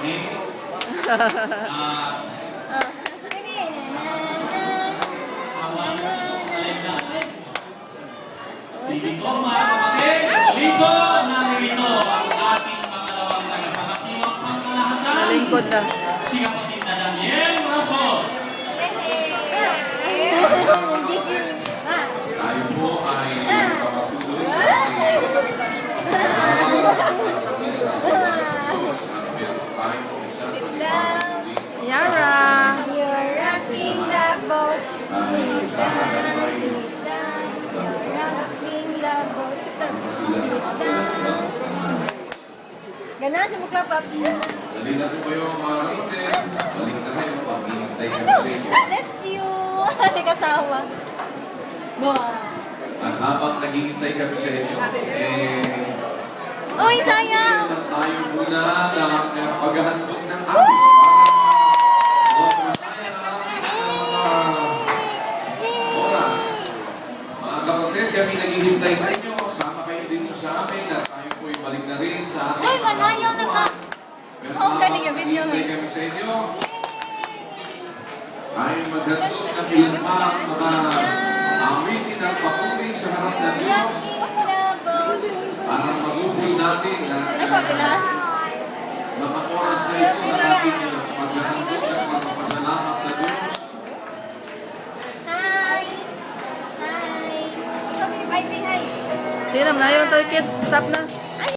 Hindi. Sige po mga kapatid, muli po narito ang ating pangalawang tagapangasiwang pangkalahatan. Nalingkod na. Si kapatid na Daniel Rason. Tayo po ay papatuloy sa ating Yara. You're rocking the boat. You're rocking the boat. Ganon, sumuklap up. Dali na po kayo mga kapatid. Balik na kayo. Pag-iintay kami sa inyo. Bless you. Hindi kasawa. At habang naghihintay kami sa inyo, Uy, sayang! tayo muna ng paghahandog ng ating oras. Mga kapatid, kami naghihintay sa inyo. Sama kayo din sa amin at tayo po'y balik na rin sa ating Uy, manayaw na ka. Pero Oo, galing habang yung video naghihintay kami sa inyo, tayo maghandog ng ilang mga awitin at papuri sa harap ng Diyos. Para magubol natin Nagpapilahan? mga oras na ito na ating maghahandog at magpapasalamat sa Diyos. Hi! Hi! Ikaw may bye, hi! Sige na, manayon to, kid. Stop na.